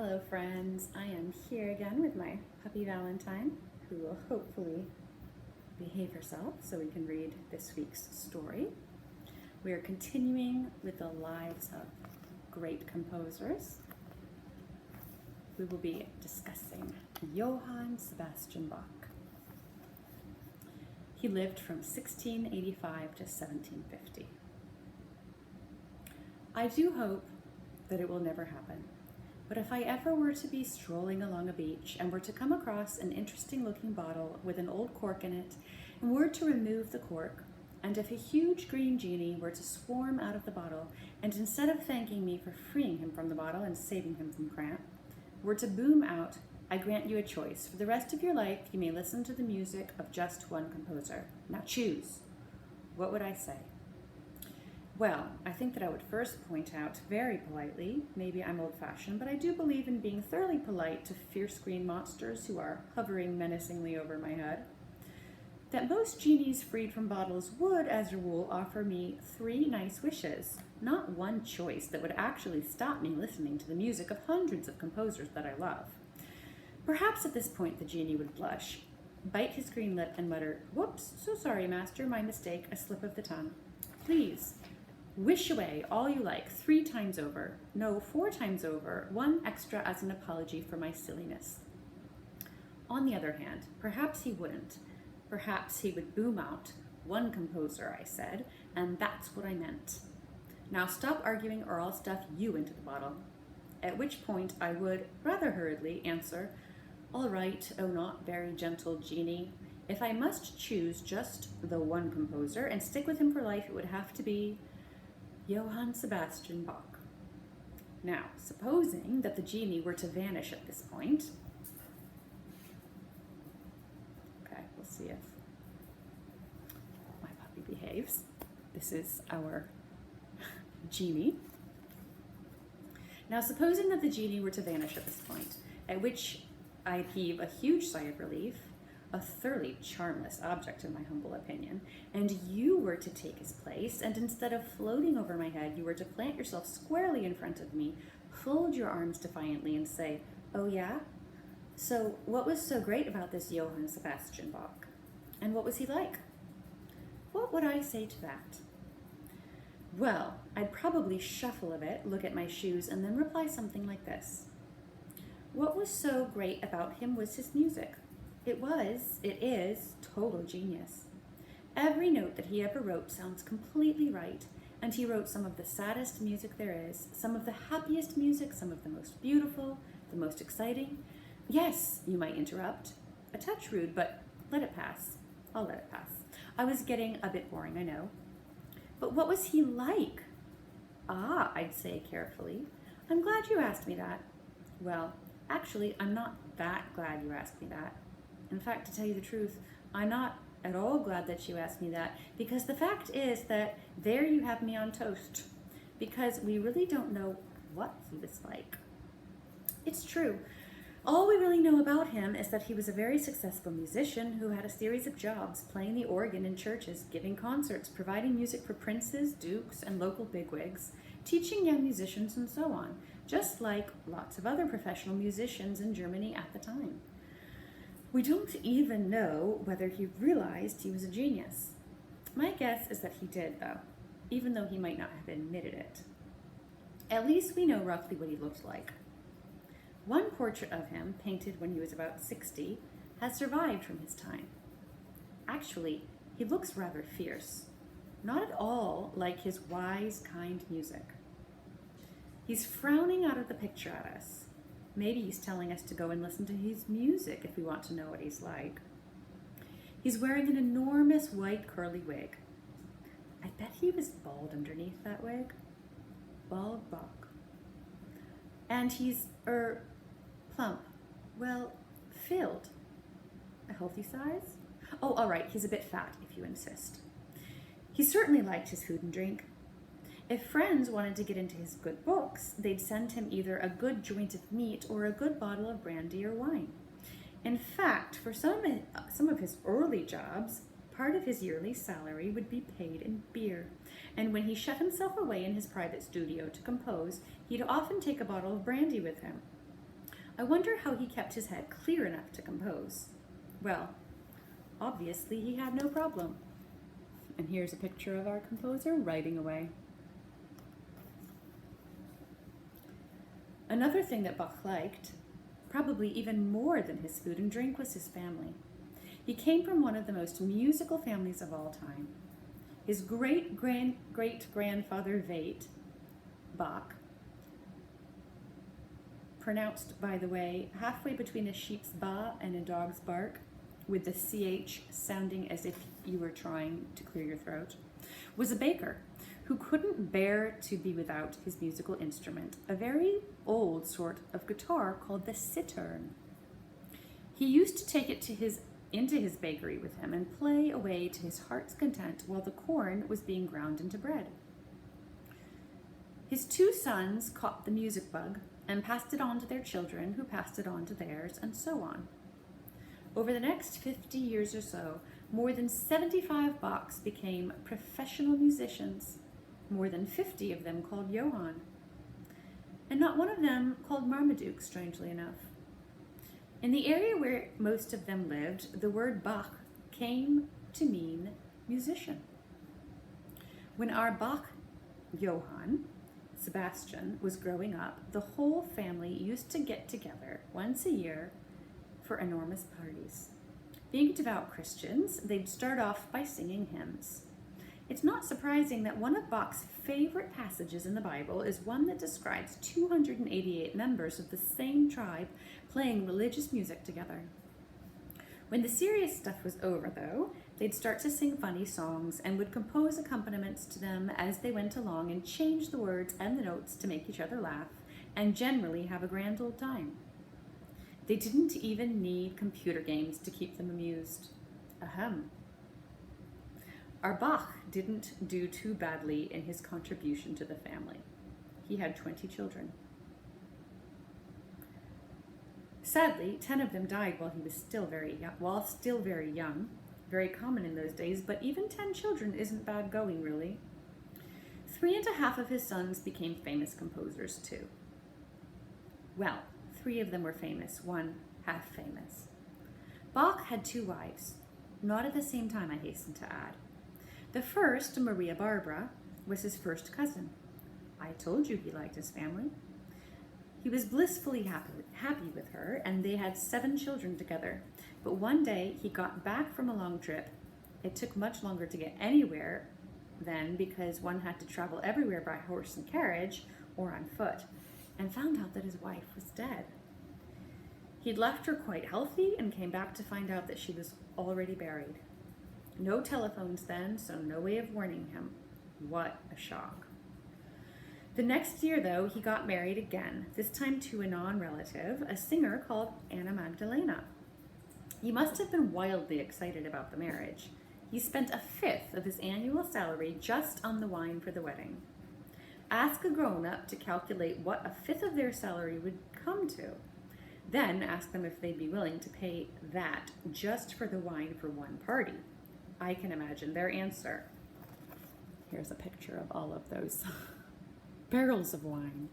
Hello friends, I am here again with my puppy Valentine, who will hopefully behave herself so we can read this week's story. We are continuing with the lives of great composers. We will be discussing Johann Sebastian Bach. He lived from 1685 to 1750. I do hope that it will never happen. But if I ever were to be strolling along a beach and were to come across an interesting looking bottle with an old cork in it and were to remove the cork, and if a huge green genie were to swarm out of the bottle and instead of thanking me for freeing him from the bottle and saving him from cramp, were to boom out, I grant you a choice. For the rest of your life, you may listen to the music of just one composer. Now choose. What would I say? Well, I think that I would first point out very politely, maybe I'm old-fashioned, but I do believe in being thoroughly polite to fierce green monsters who are hovering menacingly over my head, that most genies freed from bottles would, as a rule, offer me 3 nice wishes, not one choice that would actually stop me listening to the music of hundreds of composers that I love. Perhaps at this point the genie would blush, bite his green lip, and mutter, "Whoops, so sorry, master, my mistake, a slip of the tongue. Please, wish away all you like 3 times over. No, 4 times over, 1 extra as an apology for my silliness." On the other hand, perhaps he wouldn't. Perhaps he would boom out, "One composer," I said, and that's what I meant. Now stop arguing or I'll stuff you into the bottle. At which point I would, rather hurriedly, answer, "All right, oh not very gentle genie. If I must choose just the one composer and stick with him for life, it would have to be Johann Sebastian Bach." Now, supposing that the genie were to vanish at this point, okay, we'll see if my puppy behaves. This is our genie. Now, supposing that the genie were to vanish at this point, at which I'd heave a huge sigh of relief, a thoroughly charmless object in my humble opinion, and you were to take his place, and instead of floating over my head, you were to plant yourself squarely in front of me, fold your arms defiantly, and say, "Oh yeah? So what was so great about this Johann Sebastian Bach? And what was he like?" What would I say to that? Well, I'd probably shuffle a bit, look at my shoes, and then reply something like this. What was so great about him was his music. It is total genius. Every note that he ever wrote sounds completely right, and he wrote some of the saddest music there is, some of the happiest music, some of the most beautiful, the most exciting. Yes, you might interrupt. A touch rude, but let it pass. I'll let it pass. I was getting a bit boring, I know. But what was he like? Ah, I'd say carefully. I'm glad you asked me that. Well, actually, I'm not that glad you asked me that. In fact, to tell you the truth, I'm not at all glad that you asked me that, because the fact is that there you have me on toast, because we really don't know what he was like. It's true. All we really know about him is that he was a very successful musician who had a series of jobs, playing the organ in churches, giving concerts, providing music for princes, dukes, and local bigwigs, teaching young musicians, and so on, just like lots of other professional musicians in Germany at the time. We don't even know whether he realized he was a genius. My guess is that he did, though, even though he might not have admitted it. At least we know roughly what he looked like. One portrait of him, painted when he was about 60, has survived from his time. Actually, he looks rather fierce, not at all like his wise, kind music. He's frowning out of the picture at us. Maybe he's telling us to go and listen to his music if we want to know what he's like. He's wearing an enormous white curly wig. I bet he was bald underneath that wig. Bald Bach. And he's, plump. Well, filled. A healthy size? Oh, all right, he's a bit fat, if you insist. He certainly liked his food and drink. If friends wanted to get into his good books, they'd send him either a good joint of meat or a good bottle of brandy or wine. In fact, for some of his early jobs, part of his yearly salary would be paid in beer. And when he shut himself away in his private studio to compose, he'd often take a bottle of brandy with him. I wonder how he kept his head clear enough to compose. Well, obviously he had no problem. And here's a picture of our composer writing away. Another thing that Bach liked, probably even more than his food and drink, was his family. He came from one of the most musical families of all time. His great-great-grandfather Bach, pronounced, by the way, halfway between a sheep's baa and a dog's bark, with the CH sounding as if you were trying to clear your throat, was a baker who couldn't bear to be without his musical instrument, a very old sort of guitar called the cittern. He used to take it into his bakery with him and play away to his heart's content while the corn was being ground into bread. His two sons caught the music bug and passed it on to their children, who passed it on to theirs, and so on. Over the next 50 years or so, more than 75 Bachs became professional musicians, more than 50 of them called Johann, and not one of them called Marmaduke, strangely enough. In the area where most of them lived, the word Bach came to mean musician. When our Bach Johann, Sebastian, was growing up, the whole family used to get together once a year for enormous parties. Being devout Christians, they'd start off by singing hymns. It's not surprising that one of Bach's favorite passages in the Bible is one that describes 288 members of the same tribe playing religious music together. When the serious stuff was over, though, they'd start to sing funny songs and would compose accompaniments to them as they went along and change the words and the notes to make each other laugh and generally have a grand old time. They didn't even need computer games to keep them amused. Ahem. Our Bach didn't do too badly in his contribution to the family. He had 20 children. Sadly, 10 of them died while he was still very young, very common in those days, but even 10 children isn't bad going, really. 3.5 of his sons became famous composers, too. Well, 3 of them were famous, 1 half famous. Bach had 2 wives, not at the same time, I hasten to add. The first, Maria Barbara, was his first cousin. I told you he liked his family. He was blissfully happy with her, and they had 7 children together. But one day, he got back from a long trip. It took much longer to get anywhere then because one had to travel everywhere by horse and carriage or on foot, and found out that his wife was dead. He'd left her quite healthy and came back to find out that she was already buried. No telephones then, so no way of warning him. What a shock. The next year, though, he got married again, this time to a non-relative, a singer called Anna Magdalena. He must have been wildly excited about the marriage. He spent 1/5 of his annual salary just on the wine for the wedding. Ask a grown-up to calculate what 1/5 of their salary would come to. Then ask them if they'd be willing to pay that just for the wine for one party. I can imagine their answer. Here's a picture of all of those barrels of wine.